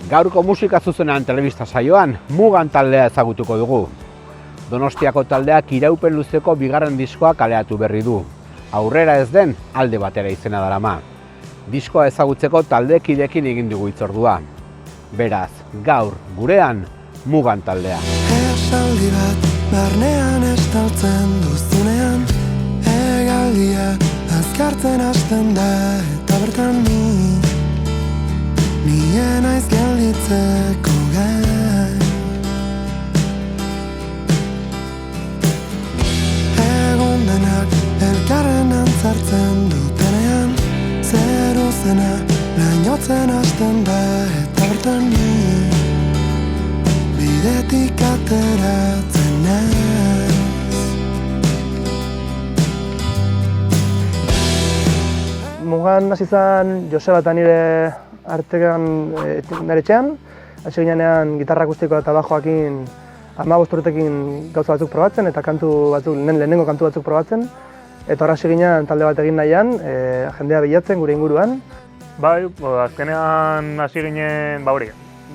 Gaurko musika zuzenean telebista saioan Mugan taldea ezagutuko dugu. Donostiako taldeak iraupen luzeko bigarren diskoa kaleratu berri du. Aurrera ez den alde batera izena darama. Diskoa ezagutzeko taldekideekin egin dugu hitzordua. Beraz, gaur gurean Mugan taldea. Esaldi bat barnean estaltzen duzunean, hegaldia azkartzen hasten da eta bertan nien aiz gelditzeko gai. Egun denak elkarren antzartzen dutenean, zeru zena lainotzen hasten da eta bertan bidetik ateratzen naiz. Mugan hasi zen Joseba eta nire artean nire etxean. Hasi ginean gitarra akustikoa eta bajoakin 15 urtekin gauza batzuk probatzen eta lehenengo kantu batzuk probatzen. Eta horra hasi ginean talde bat egin nahian, jendea bilatzen gure inguruan. Bai, azkenean hasi ginen, hori,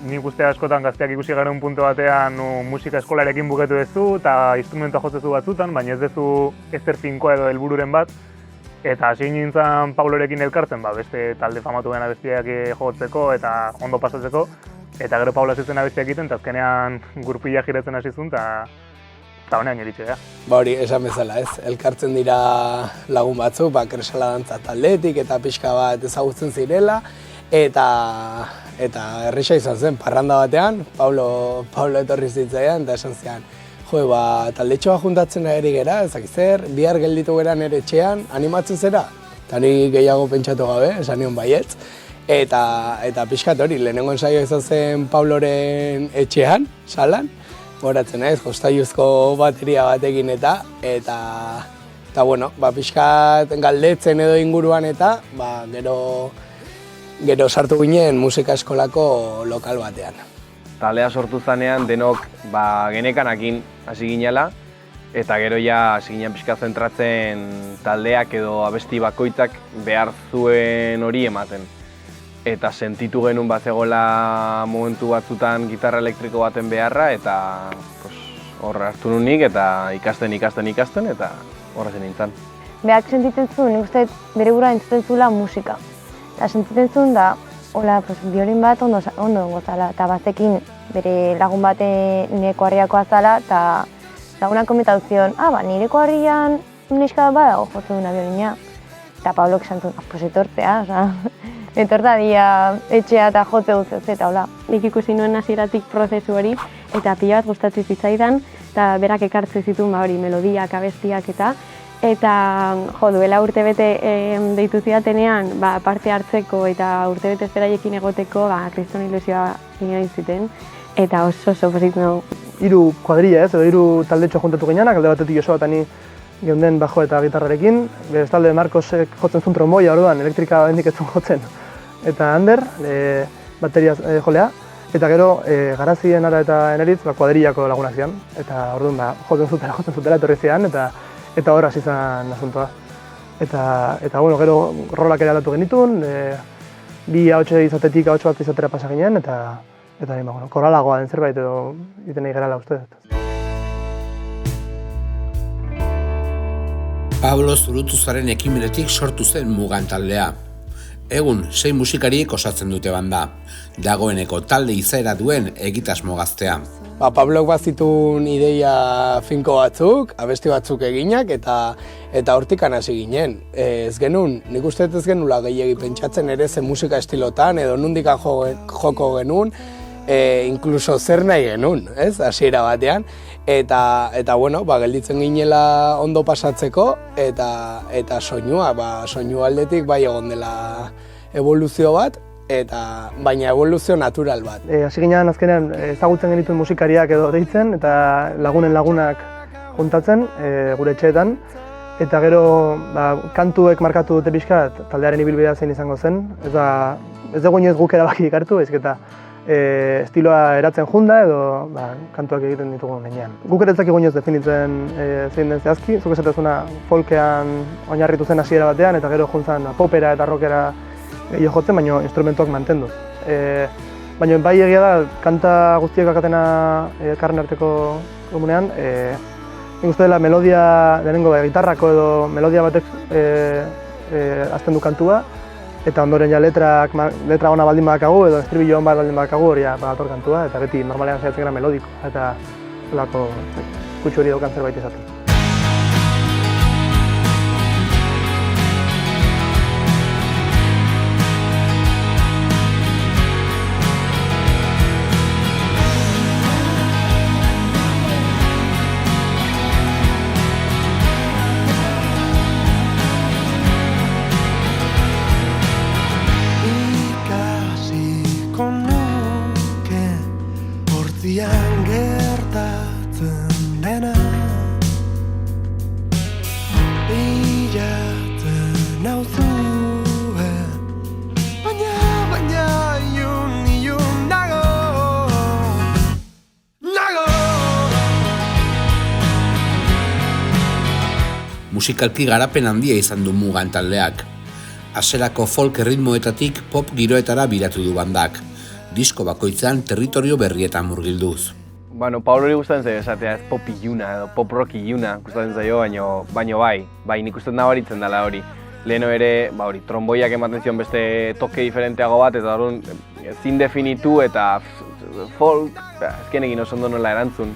nik uste askotan gazteak ikusi garen puntu batean musika eskolarekin buketu duzu eta instrumentua jotzezu batzutan, baina ez duzu ezer finkoa edo helbururen bat. Eta hasi nintzen Paulorekin elkartzen, beste talde famatu gana bestiak jotzeko eta ondo pasatzeko. Eta gero Paulo hasi zen abestiak egiten, eta azkenean gurpila jiretzen hasi zuen, eta honean iritsi da. Hori, esan bezala ez, elkartzen dira lagun batzuk, kresala dantza taldetik eta pixka bat ezagutzen zirela. Eta erresa izan zen, parranda batean, Paulo etorri zitzaidan eta esan zian, taldetxoa juntatzen ari gera, ezakiz zer, bihar gelditu gera nire etxean, animatzen zera? Eta ni gehiago pentsatu gabe, esan nion baietz. Eta pixkat hori, lehenengo ensaio izan zen Pauloren etxean, salan, goratzen naiz, jostailuzko bateria batekin eta pixkat galdetzen edo inguruan eta gero sartu ginen musika eskolako lokal batean. Taldea sortu zanean denok genekanakin hasi ginela eta gero ja hasi ginen pixka zentratzen taldeak edo abesti bakoitzak behar zuen hori ematen. Eta sentitu genuen zegoela momentu batzutan gitarra elektriko baten beharra eta hor hartu nunik eta ikasten eta horra zen nintzen. Beak sentitzen zuen, nik uste bere gura entzuten zuela musika. Eta sentitzen zuen da, biolin bat ondo gozala, eta bazekin bere lagun bate nireko harriakoa zala, eta lagunak komentatu zion, nireko harrian neska badago jotzen duna biolina. Eta Pablok esan zuen, etortzea, etorta dia etxea eta jotze guztez eta hola. Nik ikusi nuen hasieratik prozesu hori, eta pila bat gustatzen zitzaidan, eta berak ekartzen zituen melodiak, abestiak eta duela urtebete deitu zidatenean parte hartzeko eta urtebete zeraiekin egoteko kriston ilusioa egin ziten eta oso pozik nago. 3 kuadrilla edo 3 taldetxo juntatu ginenak, alde batetik Joseba eta ni geunden bajo eta gitarrarekin. Bestalde Marcosek jotzen zuen tromboia orduan, elektrika bendik ez zuen jotzen. Eta Ander, bateria jolea. Eta gero, Garazien Ara eta Eneritz kuadrillako lagunak zian. Eta orduan jotzen zutela etorri zian eta hor hasi zen asuntoa. Eta gero rolak ere aldatu genituen, 2 ahotsa izatetik ahotsa bat izatera pasa ginen, eta koralagoa den zerbait edo egiten nahi gerala uste dut. Pablo Zurutuzaren ekimenetik sortu zen Mugan taldea. Egun, 6 musikariek osatzen dute banda, dagoeneko talde izaera duen egitasmo gaztea. Pablok bazitun ideia finko batzuk, abesti batzuk eginak eta hortikan hasi ginen. Nik uste ez genula gehiegi pentsatzen ere ze musika estilotan edo nundikan joko genuen, inkluso zer nahi genuen, hasiera batean. Eta gelditzen ginela ondo pasatzeko eta soinua, soinu aldetik egon dela evoluzio bat, baina evoluzio natural bat. Hasi ginean azkenean ezagutzen genituen musikariak edo deitzen eta lagunak juntatzen gure etxeetan. Eta gero kantuek markatu dute pixkat taldearen ibilbidea zein izango zen. Ez dugu inoiz guk erabakirik hartu, baizik eta estiloa eratzen junda edo kantuak egiten ditugu nenean. Guk ere ez dakigu inoiz definitzen zein den zehazki, zuk esatezuna folkean oinarritu zen hasiera batean eta gero juntzan popera eta rockera gehiago jotzen, baina instrumentuak mantenduz. baina bai egia da, kanta guztiek dakatena elkarren arteko komunean, nik uste dela melodia, lehenengo gitarrako edo melodia batek hasten du kantua, eta ondoren ja letra ona baldin badakagu edo estribillo on bat baldin badakagu hori badator kantua, eta beti normalean saiatzen gara melodiko, eta holako kutsu hori daukan zerbait izaten. Hortzian gertatzen dena bilatzen nauzue, baina ilun nago. Musikalki garapen handia izan du Mugan taldeak. Hasierako folk erritmoetatik pop giroetara biratu du bandak. Disko bakoitzean territorio berrietan murgilduz. Bueno, Paulori gustatzen zaio esatea ez pop iluna edo pop rock iluna gustatzen zaio, baino bai, nik uste nabaritzen dela hori. Leheno ere, tromboiak ematen zion beste toke diferenteago bat, eta orduan ezin definitu eta folk, ezkenekin oso ondo nola erantzun.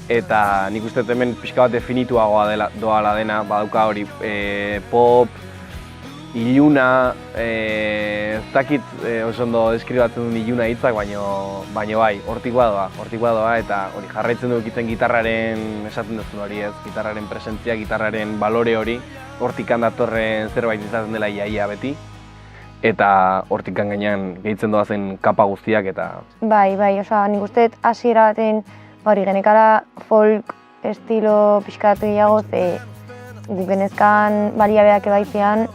Eta nik uste hemen pixka bat definituagoa doala dena, badauka hori pop, iluna, ez dakit oso ondo deskribatzen duen iluna hitzak, baino bai, hortikoa doa, eta hori jarraitzen du ekitzen gitarraren, esaten duzun hori ez, gitarraren presentzia, gitarraren balore hori, hortikan datorren zerbait izaten dela iaia beti, eta hortikan gainean gehitzen doazen kapa guztiak eta... Bai, osea, nik uste hasiera baten, hori genekala folk estilo pixkat gehiago, ze genezkan baliabeak ebaitzean,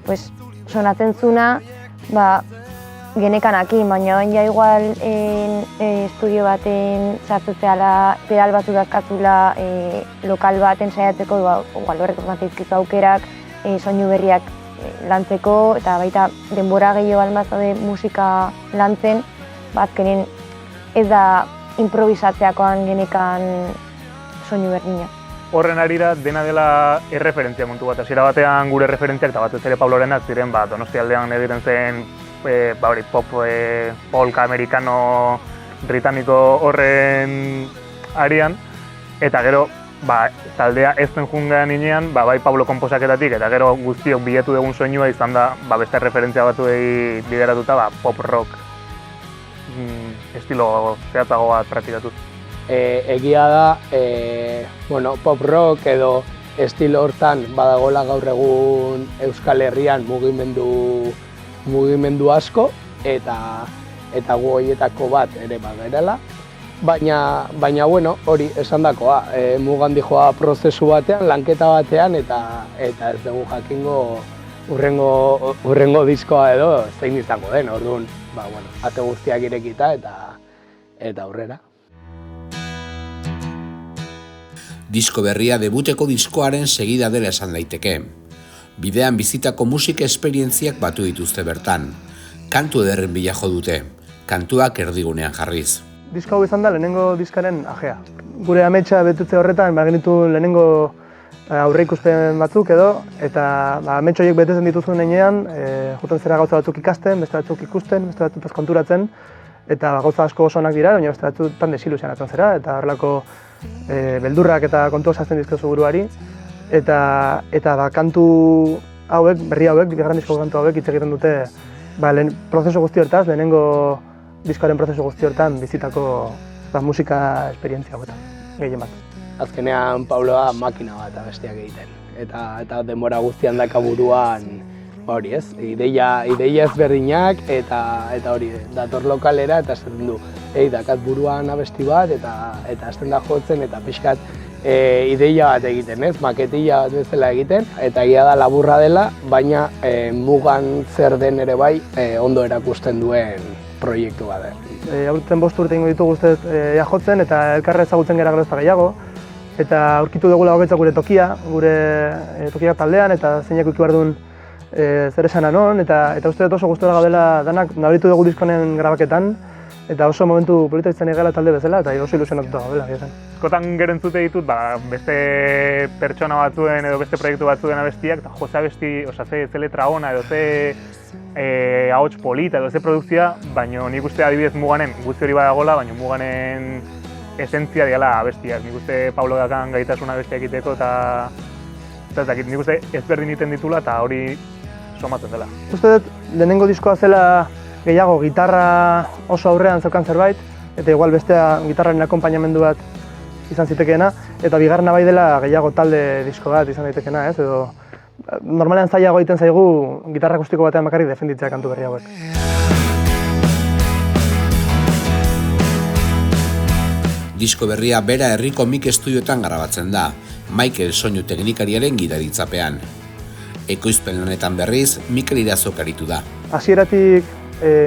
pues, sonatzen zuna, genekanakin, baina ja igual estudio baten sartzeala, pedal batzu dazkatzula lokal baten saiatzeko, igual horrek matizkizu aukerak, soinu berriak lantzeko, eta baita denbora gehiago almazade musika lantzen, azkenen ez da improvisatzeakoan genekan soinu berdina. Horren arira dena dela erreferentzia kontu bat. Hasiera batean gure referentziak eta batez ere Pablorenak ziren Donostialdean egiten zen pop, folk, amerikano, britaniko horren arian, eta gero taldea ez zen jungean inean, bai Pablo konposaketatik eta gero guztiok bilatu dugun soinua izan da beste referentzia batzuei bideratuta pop rock estilo zehatzago bat praktikatuz. Egia da, pop rock edo estilo hortan badagola gaur egun Euskal Herrian mugimendu asko eta gu horietako bat ere bagerela. Baina hori esandakoa, Mugan dijoa prozesu batean, lanketa batean eta ez dugu jakingo urrengo diskoa edo zein izango den, orduan, ate guztiak irekita eta aurrera. Disko berria debuteko diskoaren segida dela esan daiteke. Bidean bizitako musika esperientziak batu dituzte bertan. Kantu ederren bila jo dute, kantuak erdigunean jarriz. Disko hau izan da lehenengo diskaren ajea. Gure ametsa betutze horretan genitu lehenengo aurreikuspen batzuk edo, eta ametsa horiek betetzen dituzun heinean, joten zera gauza batzuk ikasten, beste batzuk ikusten, beste batzuk konturatzen, eta gauza asko oso onak dira, baina beste batzutan desilusionatzen zera, eta horrelako beldurrak eta kontu osazten dizkezu buruari, eta kantu hauek, berri hauek, bigarren disko kantu hauek hitz egiten dute prozesu guzti hortaz, lehenengo diskoaren prozesu guzti hortan bizitako musika esperientzia hauetan, gehien bat. Azkenean Pauloa makina bat abestiak egiten, eta denbora guztian daka buruan hori ez, ideia ezberdinak eta hori dator lokalera eta esaten du, dakat buruan abesti bat eta hasten da jotzen eta pixkat ideia bat egiten ez, maketilla bat bezala egiten eta egia da laburra dela, baina Mugan zer den ere bai ondo erakusten duen proiektu bat. Aurten 5 urte ingo ditugu ustez jotzen eta elkarra ezagutzen gara gero eta gehiago, eta aurkitu dugula bakoitzak gure tokia taldean eta zeinak uki behar duen zer esan anon, eta uste dut oso gustora gaudela danak nabaritu dugu diskonen grabaketan, eta oso momentu polita izan egala talde bezala, eta oso ilusionatuta gaudela, esan. Askotan gero entzute ditut, beste pertsona batzuen edo beste proiektu batzuen abestiak, eta jo, ze letra ona edo ze ahots polita edo ze produkzioa, baina nik uste adibidez Muganen guzti hori badagola, baina Muganen esentzia diala abestiak. Nik uste Pablo dakan gaitasuna abestiak egiteko eta nik uste ezberdin egiten ditula eta hori somatzen dela. Uste dut lehenengo diskoa zela gehiago gitarra oso aurrean zeukan zerbait, eta igual bestea gitarraren akonpainamendu bat izan zitekeena, eta bigarrena bai dela gehiago talde disko bat izan daitekeena, ez? Edo normalean zailago egiten zaigu gitarra akustiko batean bakarrik defenditzea kantu berri hauek. Disko berria bera herriko Mik estudioetan grabatzen da, Mikel soinu teknikariaren gidaritzapean. Ekoizpen honetan berriz, Mikel Irazok aritu da. Hasieratik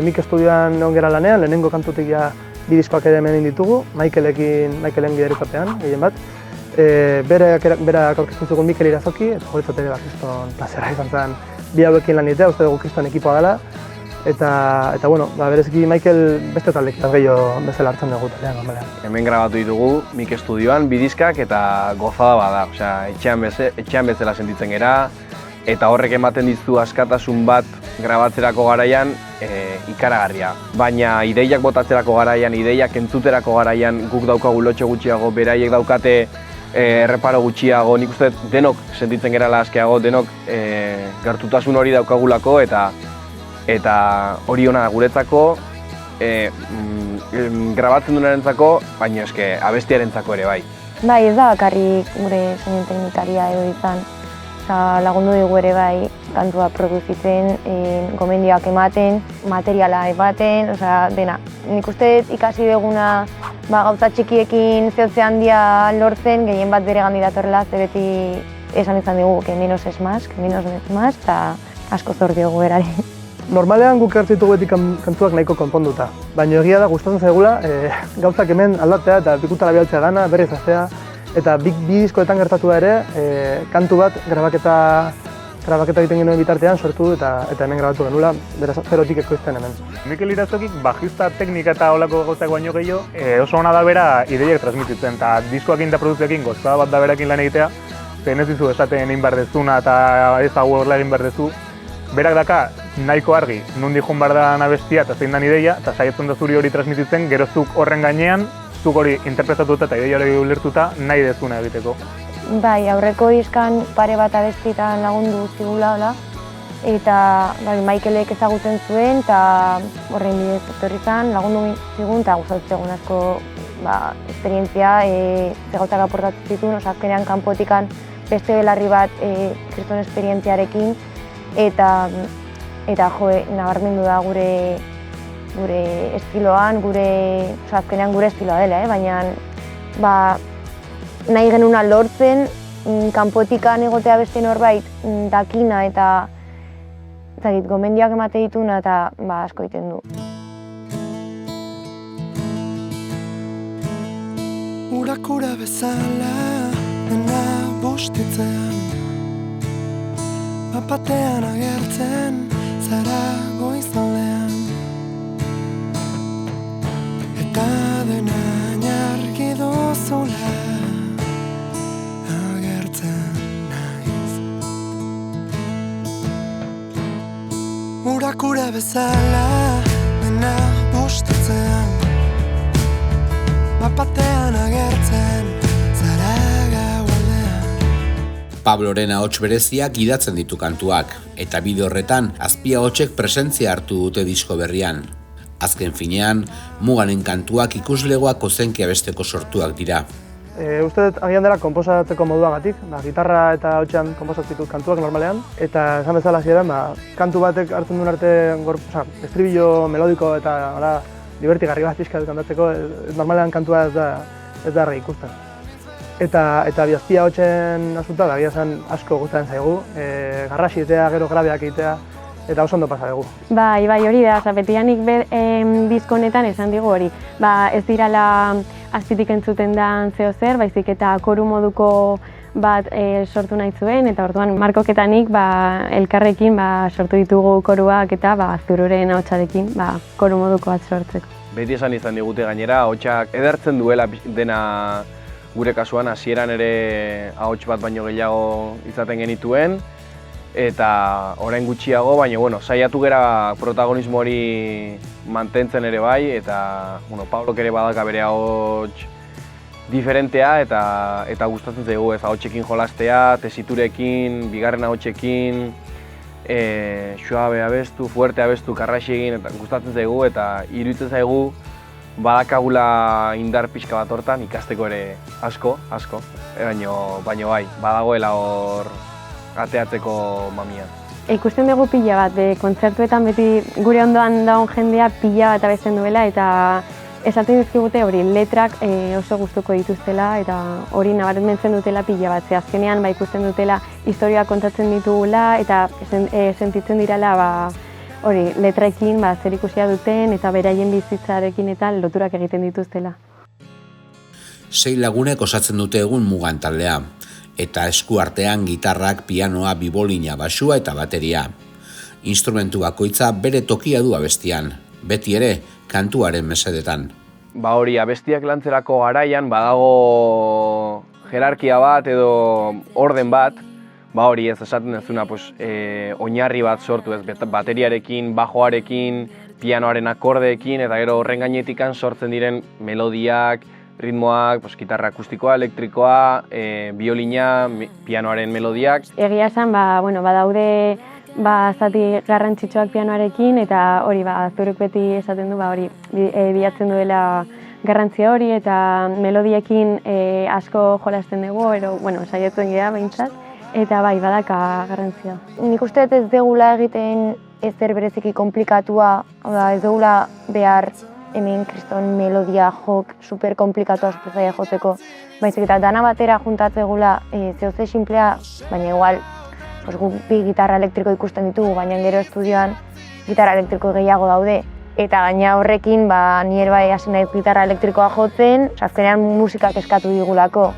Mik estudioan egon gara lanean, lehenengo kantutik ja bi diskoak ere hemen ditugu, Mikelen gidaritzapean, gehien bat. Berak aurkezten zugun Mikel Irazoki, eta horretzat ere kriston plazera izan zen bi hauekin lan egitea, uste dugu kriston ekipoa dela. Eta bereziki Mikel beste taldekin gehiago bezala hartzen dugu taldean, normalean. Hemen grabatu ditugu Mik estudioan bi diskak eta gozada bada, osea, etxean bezala sentitzen gera, eta horrek ematen dizu askatasun bat grabatzerako garaian ikaragarria. Baina ideiak botatzerako garaian, ideiak entzuterako garaian guk daukagu lotxo gutxiago, beraiek daukate erreparo gutxiago, nik uste denok sentitzen gerala askeago, denok gertutasun hori daukagulako eta hori ona guretzako, grabatzen duenarentzako, baina eske abestiarentzako ere bai. Bai, ez da bakarrik gure soinu teknikaria edo izan. Lagundu dugu ere bai kantua produzitzen, gomendioak ematen, materiala ematen, dena. Nik uste ikasi duguna gauza txikiekin zehotze handia lortzen, gehien bat bere gandik datorrela, ze beti esan izan dugu, que menos es más, eta asko zor diogu berari. Normalean guk hartzen ditugu beti kantuak nahiko konponduta, baina egia da gustatzen zaigula gauzak hemen aldatzea eta pikutara bialtzea dana, berriz hastea, eta bi diskoetan gertatu da ere, kantu bat grabaketa egiten genuen bitartean sortu eta hemen grabatu genuela, beraz zerotik ekoizten hemen. Mikel Irazokik bajista teknika eta olako gauzak baino gehiago oso ona da bera ideiak transmititzen, eta diskoakin eta produkzioekin gozada bat da berakin lan egitea, zen ez dizu esaten egin behar dezuna eta ez hau horrela egin behar dezu. Berak daka nahiko argi, nondik joan behar da abestia eta zein dan ideia, eta saietzen da zuri hori transmititzen, gero zuk horren gainean, zuk hori interpretatuta eta ideia hori ulertuta nahi dezuna egiteko. Bai, aurreko diskan pare bat abestitan lagundu zigula, hola, eta Mikelek ezagutzen zuen, eta horrein bidez etorri zen, lagundu zigun, eta gustatzen zegoen asko esperientzia, gauzak aportatzen zituen, azkenean kanpotikan beste belarri bat kriston esperientziarekin, eta nabarmendu da gure estiloan, azkenean gure estiloa dela, baina nahi genuna lortzen, kanpotikan egotea beste norbait dakina eta gomendioak emate dituna eta asko egiten du. Urakura bezala dena bostitzean, bapatean agertzen zara goizaldean, eta dena argi duzula agertzen naiz. Urakura bezala dena bostitzean, bapatean agertzen zara gaualdean. Pabloren ahots bereziak idatzen ditu kantuak, eta bide horretan azpiahotsek presentzia hartu dute disko berrian. Azken finean, Muganen kantuak ikuslegoak ozenki abesteko sortuak dira. Uste dut agian dela konposatzeko moduagatik, gitarra eta ahotsean konposatzen ditut kantuak normalean, eta esan bezala hasieran, kantu batek hartzen duen arte estribillo melodiko eta divertigarri bat pixka kantatzeko, normalean kantua ez da argi ikusten. Eta azpia ahotsen asunta da, asko gustatzen zaigu, garrasi egitea, gero grabeak egitea, eta oso ondo pasa dugu. Bai, hori da, betianik disko honetan esan digu hori. Ez dirala azpitik entzuten dan zeo zer, baizik eta koru moduko bat sortu nahi zuen, eta orduan Markok eta nik elkarrekin sortu ditugu koruak eta Zururen ahotsarekin koru moduko bat sortzeko. Beti esan izan digute gainera, ahotsak edertzen duela dena gure kasuan, hasieran ere ahots bat baino gehiago izaten genituen, eta orain gutxiago, baina saiatu gera protagonismo hori mantentzen ere bai, eta Pablok ere badaka bere ahots diferentea, eta gustatzen zaigu ez ahotsekin jolastea, tesiturekin, bigarren ahotsekin, suabe abestu, fuerte abestu, karraxi egin, eta gustatzen zaigu, eta iruditzen zaigu badakagula indar pixka bat hortan, ikasteko ere asko, baina bai, badagoela hor ateatzeko mamia. Ikusten dugu pila bat, kontzertuetan beti gure ondoan dagoen jendea pila bat abesten duela, eta esaten dizkigute hori letrak oso gustuko dituztela, eta hori nabarmentzen dutela pila bat. Ze azkenean ikusten dutela historia kontatzen ditugula, eta sentitzen direla hori letrekin zer ikusia duten, eta beraien bizitzarekin eta loturak egiten dituztela. 6 lagunek osatzen dute egun Mugan taldea, eta esku artean gitarrak, pianoa, bibolina, basua eta bateria. Instrumentu bakoitza bere tokia du abestian, beti ere kantuaren mesedetan. Hori, abestiak lantzerako garaian badago jerarkia bat edo orden bat, hori ez esaten dezuna oinarri bat sortu ez, bateriarekin, bajoarekin, pianoaren akordeekin, eta gero horren gainetikan sortzen diren melodiak, ritmoak, gitarra akustikoa, elektrikoa, biolina, pianoaren melodiak. Egia esan, badaude zati garrantzitsuak pianoarekin, eta hori Zuruk beti esaten du hori bilatzen duela garrantzia hori, eta melodiekin asko jolasten dugu, saiatzen gira behintzat, eta badaka garrantzia. Nik uste ez degula egiten ezer bereziki komplikatua, ez degula behar hemen kriston melodia jok super komplikatua superzaia joteko. Baizik eta dana batera juntatzegula zehose simplea, baina igual guk bi gitarra elektriko ikusten ditugu, baina gero estudioan gitarra elektriko gehiago daude. Eta gaina horrekin nire bai hasi naiz gitarra elektrikoa jotzen, azkenean musikak eskatu digulako.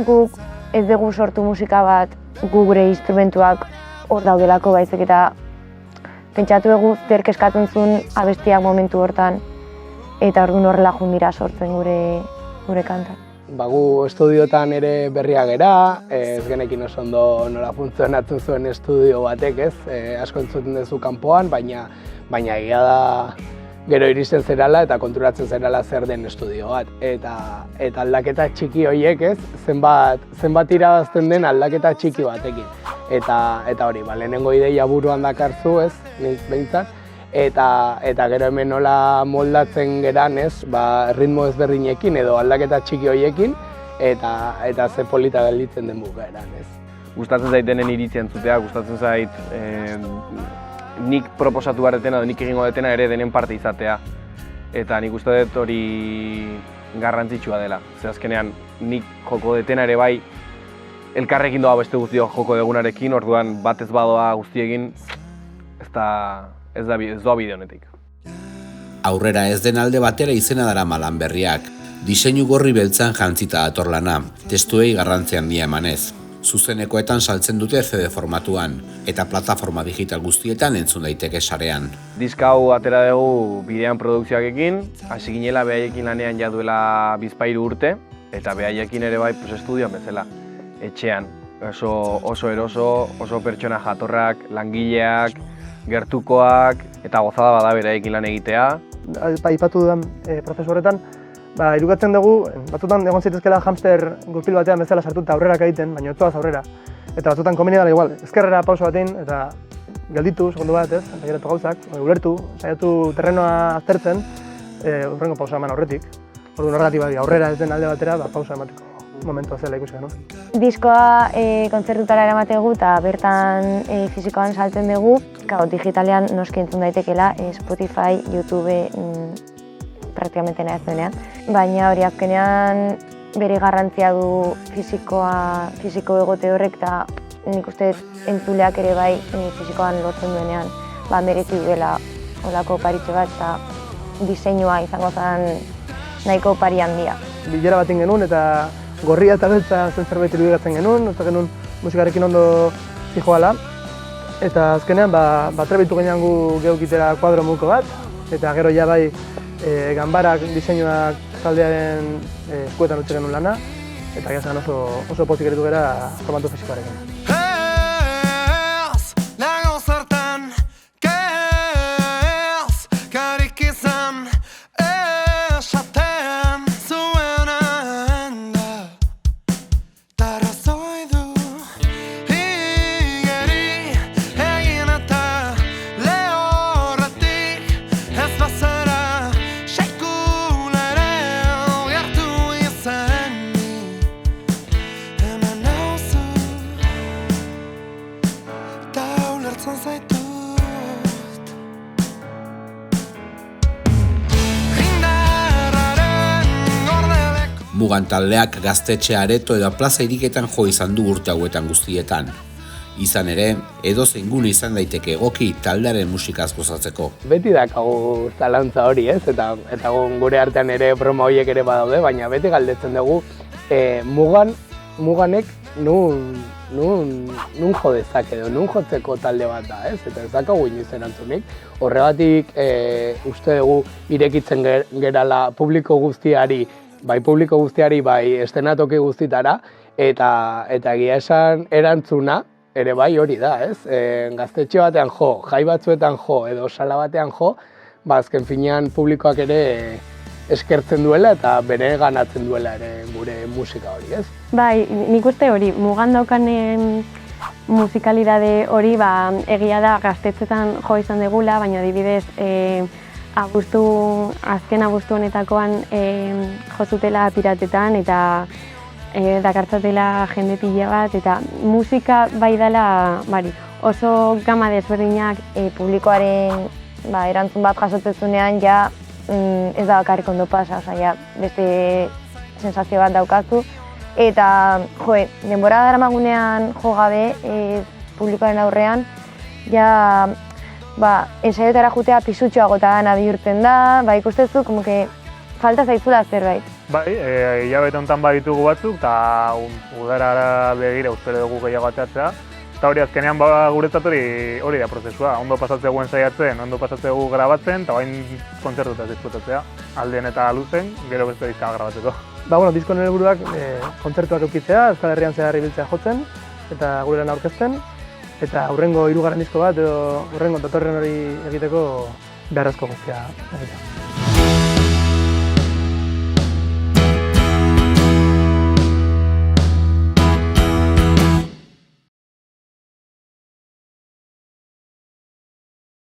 Guk ez dugu sortu musika bat gure instrumentuak hor daudelako, baizik eta pentsatu dugu zerk eskatzen zuen abestiak momentu hortan, eta orduan horrela jundira sortzen gure kantak. Gu estudiotan ere berria gera, ez genekin oso ondo nola funtzionatzen zuen estudio batek, ez? Asko entzuten duzu kanpoan, baina egia da gero iristen zerala eta konturatzen zerala zer den estudio bat. Eta aldaketa txiki horiek, ez? Zenbat irabazten den aldaketa txiki batekin. Eta hori, lehenengo ideia buruan dakarzu, ez? Nik behintzat. Eta gero hemen nola moldatzen geran, ez? Ritmo ezberdinekin edo aldaketa txiki horiekin, eta ze polita gelditzen den bukaeran, ez? Gustatzen zait denen iritzia entzutea, gustatzen zait nik proposatu barretena edo nik egingo detena ere denen parte izatea. Eta nik uste dut hori garrantzitsua dela. Ze azkenean nik joko detena ere bai elkarrekin doa beste guztio joko degunarekin, orduan bat ez badoa guztiekin ez doa bide honetik. Aurrera ez den alde batera izena darama lan berriak. Diseinu gorri beltzan jantzita dator lana, testuei garrantzia handia emanez. Zuzenekoetan saltzen dute CD formatuan, eta plataforma digital guztietan entzun daiteke sarean. Diska hau atera dugu bidean produkzioak ekin, hasi ginela behaiekin lanean ja duela 2 urte, eta behaiekin ere bai estudioan bezala, etxean. Oso eroso, oso pertsona jatorrak, langileak, gertukoak, eta gozada bada beraiekin lan egitea. Aipatu dudan prozesu horretan, irukatzen dugu, batzutan egon zitezkela hamster gurpil batean bezala sartuta aurrerak egiten, baina ez zoaz aurrera. Eta batzutan komeni dela igual, ezkerrera pauso batein, eta gelditu, segundu bat, ez, eta geratu gauzak, ulertu, saiatu terrenoa aztertzen, urrengo pausa eman aurretik. Orduan horregatik aurrera ez den alde batera, pausa emateko momentua zela ikusi genuen. Diskoa kontzertutara eramategu eta bertan fisikoan saltzen dugu, digitalean noski entzun daitekela, Spotify, YouTube, praktikamente nahi zuenean. Baina hori azkenean bere garrantzia du fisiko egote horrek, eta nik uste entzuleak ere bai fisikoan lortzen duenean merezi duela olako paritxe bat, eta diseinua izango zen nahiko pari handia. Bilera bat genuen eta gorria eta beltza zen zerbait irudikatzen genuen, uste genuen musikarekin ondo zijoala. Eta azkenean, trebitu genean gu geukitera kuadro muko bat, eta gero ja bai ganbarak, diseinuak taldearen eskuetan utzi genuen lana, eta gazan oso pozik eritu gara formatu fisikoarekin. Ez, nago zertan, ez, karik izan, esaten zuenan da, tarrazoi du, igeri, egin eta lehorretik, ez bazara, sekula ere gertu izanik, hemen nauzu, eta ulertzen zaitut. Indarraren gordeleko Mugan taldeak gaztetxe areto edo plaza iriketan jo izan du urte hauetan guztietan. Izan ere, edozein gune izan daiteke egoki taldearen musikaz gozatzeko. Beti dakagu zalantza hori, ez? Eta gure artean ere broma horiek ere badaude, baina beti galdetzen dugu muganek nun jo dezake edo, nun jotzeko talde bat da, ez? Eta ez dakagu inoiz erantzunik. Horregatik uste dugu irekitzen gerala publiko guztiari, bai estenatoki guztitara, eta egia esan erantzuna, ere bai hori da, ez? Gaztetxe batean jo, jai batzuetan jo, edo sala batean jo, azken finean publikoak ere eskertzen duela eta bere ganatzen duela ere gure musika hori, ez? Bai, nik uste hori, mugan daukanen musikalidade hori, egia da gaztetxetan jo izan degula, baina adibidez, azken abuztu honetakoan jo zutela piratetan eta dakartzatela jende pila bat, eta musika bai dela oso gama desberdinak Publikoaren erantzun bat jasotzezunean ja ez da bakarrik ondo pasa, beste sensazio bat daukazu. Eta denbora daramagunean jo gabe publikoaren aurrean, ja ensaiotara jutea pisutxoagotan bihurtzen da, ikustezu, como que falta zaizula zerbait. Bai, hilabete honetan baditugu batzuk, eta udarara begira uste dugu gehiago ateratzea. Eta hori azkenean guretzat hori da prozesua. Ondo pasatzegu ensaiatzen, ondo pasatzegu grabatzen, eta bain kontzertutaz disfrutatzea. Alden eta luzen, gero beste diska grabatzeko. Diskoen helburuak kontzertuak eukitzea, Euskal Herrian zehar ibiltzea jotzen, eta gure lan aurkezten, eta hurrengo 3. disko bat, edo hurrengo datorren hori egiteko beharrezko guztia egitea.